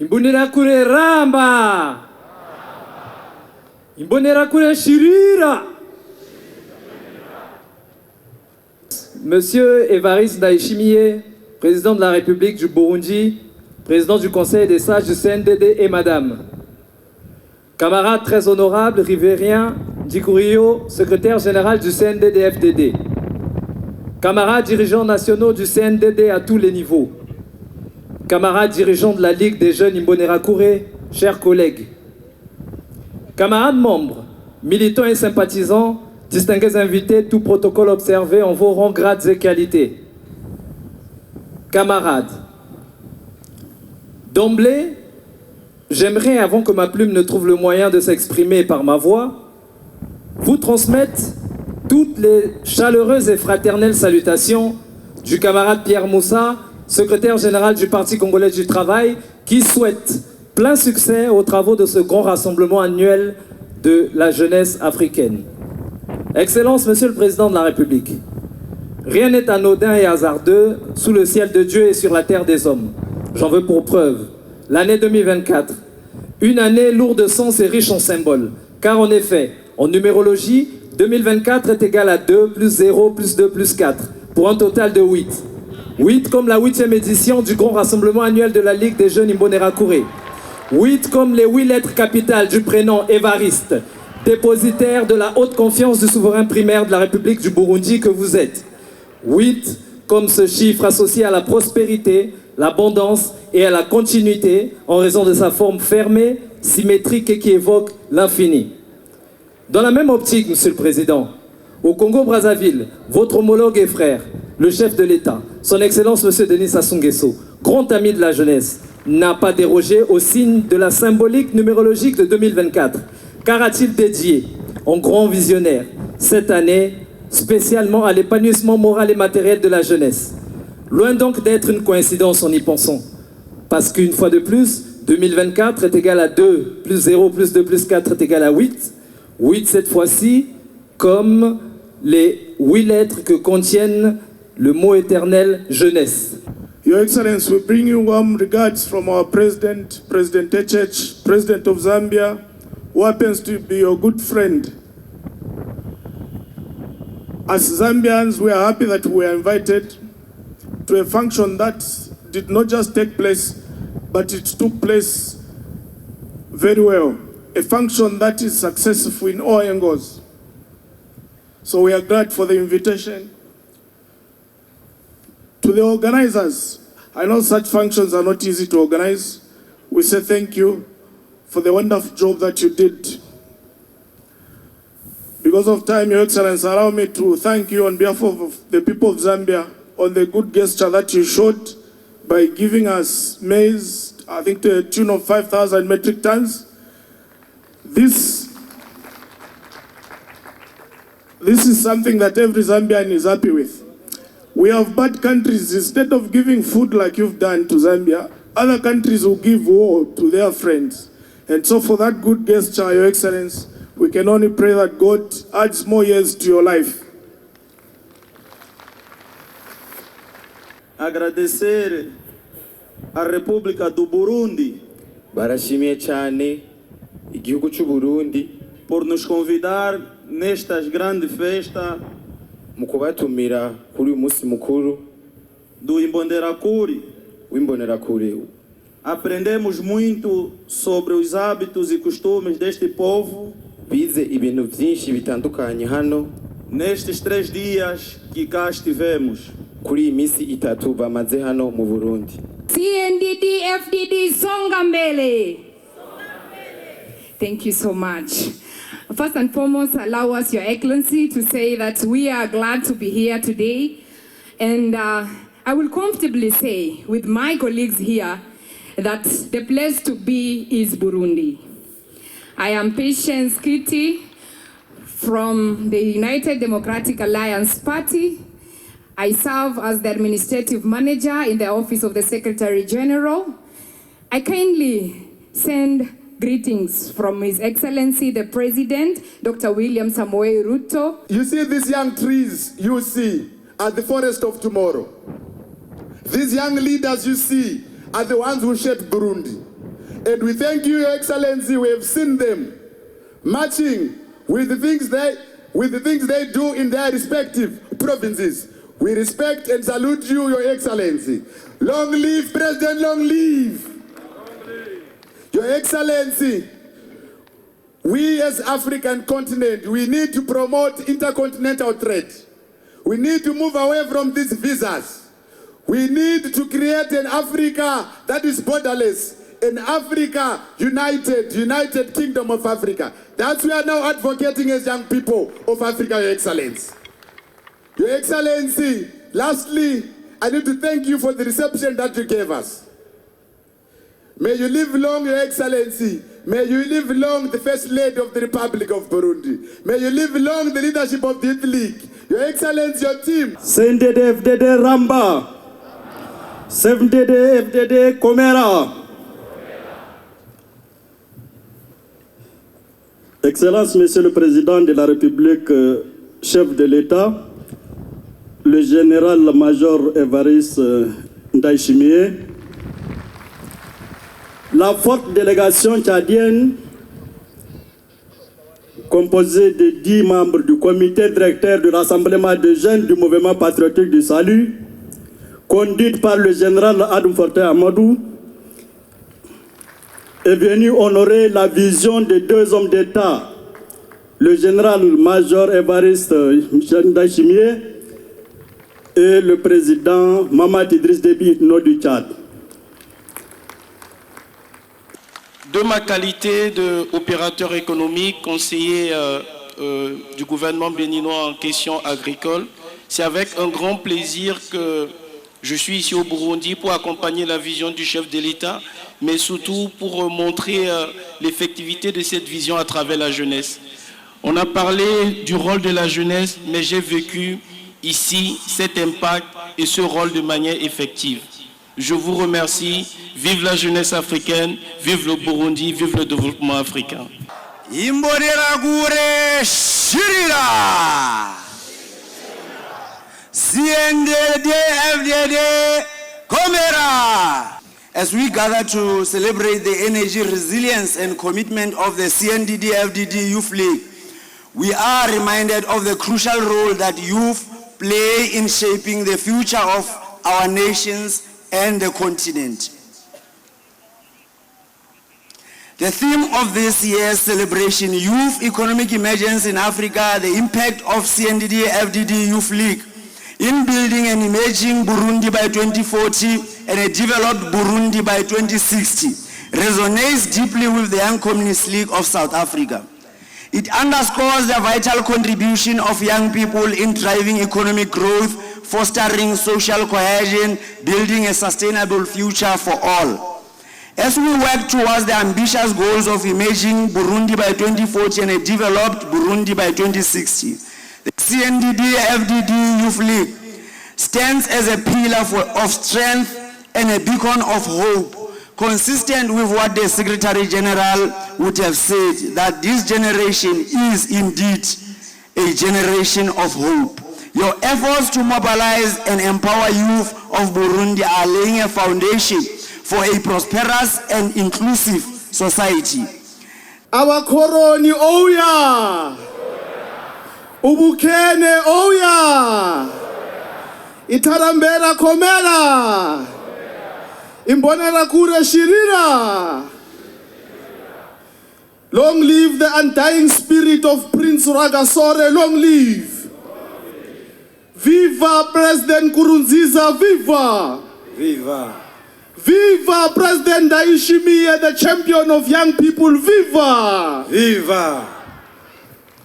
Imbonerakure Ramba. Imbonerakure Shirira. Monsieur Évariste Ndayishimiye, président de la République du Burundi, président du Conseil des sages du CNDD et Madame. Camarades très honorables, Rivérien Dikurio, secrétaire général du CNDD-FDD. Camarades dirigeants nationaux du CNDD à tous les niveaux. Camarades dirigeants de la Ligue des jeunes Imbonerakure, chers collègues. Camarades membres, militants et sympathisants, distingués invités, tout protocole observé en vos rangs, grades et qualités. Camarades, d'emblée, j'aimerais, avant que ma plume ne trouve le moyen de s'exprimer par ma voix, vous transmettre toutes les chaleureuses et fraternelles salutations du camarade Pierre Moussa, secrétaire général du Parti congolais du travail, qui souhaite plein succès aux travaux de ce grand rassemblement annuel de la jeunesse africaine. Excellence, Monsieur le Président de la République, rien n'est anodin et hasardeux sous le ciel de Dieu et sur la terre des hommes. J'en veux pour preuve l'année 2024, une année lourde de sens et riche en symboles, car en effet, en numérologie, 2024 est égal à 2 plus 0 plus 2 plus 4, pour un total de 8. 8 comme la 8e édition du grand rassemblement annuel de la Ligue des jeunes Imbonerakure. 8 comme les 8 lettres capitales du prénom Évariste, dépositaire de la haute confiance du souverain primaire de la République du Burundi que vous êtes. 8 comme ce chiffre associé à la prospérité, l'abondance et à la continuité en raison de sa forme fermée, symétrique et qui évoque l'infini. Dans la même optique, Monsieur le Président, au Congo-Brazzaville, votre homologue et frère, le chef de l'État, son Excellence Monsieur Denis Sassou Nguesso, grand ami de la jeunesse, n'a pas dérogé au signe de la symbolique numérologique de 2024, car a-t-il dédié, en grand visionnaire, cette année, spécialement à l'épanouissement moral et matériel de la jeunesse. Loin donc d'être une coïncidence en y pensant, parce qu'une fois de plus, 2024 est égal à 2, plus 0, plus 2, plus 4 est égal à 8. 8 cette fois-ci, comme les 8 lettres que contiennent le mot éternel jeunesse. Your Excellency, we bring you warm regards from our President, President Echech, President of Zambia, who happens to be your good friend. As Zambians, we are happy that we are invited to a function that did not just take place, but it took place very well. A function that is successful in all angles. So we are glad for the invitation. To the organizers, I know such functions are not easy to organize. We say thank you for the wonderful job that you did. Because of time, Your Excellency, allow me to thank you on behalf of the people of Zambia on the good gesture that you showed by giving us maize, I think to the tune of 5,000 metric tons. This is something that every Zambian is happy with. We have bad countries, instead of giving food like you've done to Zambia, other countries will give war to their friends. And so for that good gesture, Your Excellency, we can only pray that God adds more years to your life. Agradecer a República do Burundi. Barashimiye cyane igihugu cy'u Burundi por nos convidar nestas grandes festas mu kubatumira kuri uyu munsi mukuru do Imbonerakure. w'Imbonerakure. Aprendemos muito sobre os hábitos e costumes deste povo Bize ibintu byinshi bitandukanye hano nestes 3 dias que cá estivemos. kuri iyi minsi itatu bamaze hano mu Burundi. CNDD, FDD, songa mbele. Thank you so much. First and foremost, allow us, Your Excellency, to say that we are glad to be here today. And I will comfortably say, with my colleagues here, that the place to be is Burundi. I am Patience Kiti from the United Democratic Alliance Party. I serve as the administrative manager in the office of the Secretary General. I kindly send greetings from His Excellency the President, Dr. William Samoei Ruto. You see these young trees you see are the forest of tomorrow. These young leaders you see are the ones who shape Burundi. And we thank you, Your Excellency. We have seen them marching with the things they do in their respective provinces. We respect and salute you, Your Excellency. Long live President, long live. Your Excellency, we as African continent, we need to promote intercontinental trade. We need to move away from these visas. We need to create an Africa that is borderless, an Africa united kingdom of Africa. That's what we are now advocating as young people of Africa, Your Excellency. Your Excellency, lastly, I need to thank you for the reception that you gave us. May you live long, Your Excellency. May you live long, the First Lady of the Republic of Burundi. May you live long, the leadership of the Youth League. Your Excellency, your team. CNDD FDD Ramba. CNDD FDD Komera. Excellence, Monsieur le Président de la République, chef de l'État, le général-major Évariste Ndayishimiye, la forte délégation tchadienne, composée de 10 membres du comité directeur du rassemblement de jeunes du mouvement patriotique du salut, conduite par le général Adam Fortin Amadou, est venue honorer la vision de 2 hommes d'État, le général-major Évariste Ndayishimiye et le président Mahamat Idriss Déby Itno du Tchad. De ma qualité d'opérateur économique, conseiller du gouvernement béninois en questions agricoles, c'est avec un grand plaisir que je suis ici au Burundi pour accompagner la vision du chef de l'État, mais surtout pour montrer l'effectivité de cette vision à travers la jeunesse. On a parlé du rôle de la jeunesse, mais j'ai vécu ici cet impact et ce rôle de manière effective. Je vous remercie. Vive la jeunesse africaine, vive le Burundi, vive le développement africain. Imbonerakure Shirira CNDD FDD Komera. As we gather to celebrate the energy, resilience and commitment of the CNDD FDD Youth League, we are reminded of the crucial role that youth play in shaping the future of our nations and the continent. The theme of this year's celebration, Youth Economic Emergence in Africa, the impact of CNDD FDD Youth League in building an emerging Burundi by 2040 and a developed Burundi by 2060, resonates deeply with the Young Communist League of South Africa. It underscores the vital contribution of young people in driving economic growth, fostering social cohesion, building a sustainable future for all. As we work towards the ambitious goals of emerging Burundi by 2040 and a developed Burundi by 2060, the CNDD FDD Youth League stands as a pillar of strength and a beacon of hope, consistent with what the Secretary General would have said, that this generation is indeed a generation of hope. Your efforts to mobilize and empower youth of Burundi are laying a foundation for a prosperous and inclusive society. Abakoroni oya! Ubukene oya! Itarambera komera! Imbonerakure shirira! Long live the undying spirit of Prince Rwagasore, long live! Viva President Nkurunziza, viva! Viva! Viva President Ndayishimiye, the champion of young people, viva! Viva!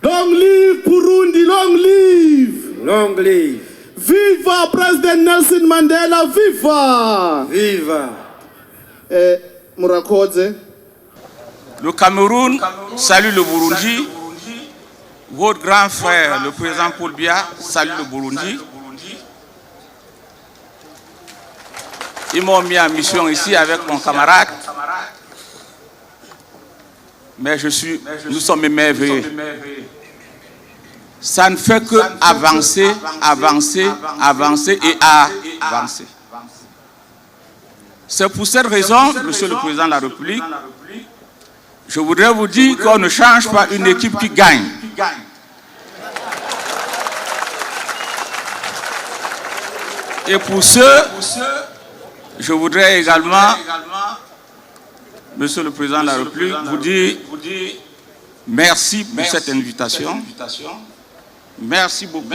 Long live Burundi, long live! Long live! Viva President Nelson Mandela, viva! Viva! Murakodze. Le Cameroun salue le Burundi. Votre grand frère, le président Paul Biya, salue le Burundi. Ils m'ont mis en mission ici avec mon camarade. Mais nous sommes émerveillés. Ça ne fait que avancer, avancer, avancer et avancer. C'est pour cette raison, Monsieur le Président de la République, je voudrais vous dire qu'on ne change pas une équipe qui gagne. Et pour ce, je voudrais également, Monsieur le Président de la République, vous dire merci pour cette invitation. Merci beaucoup.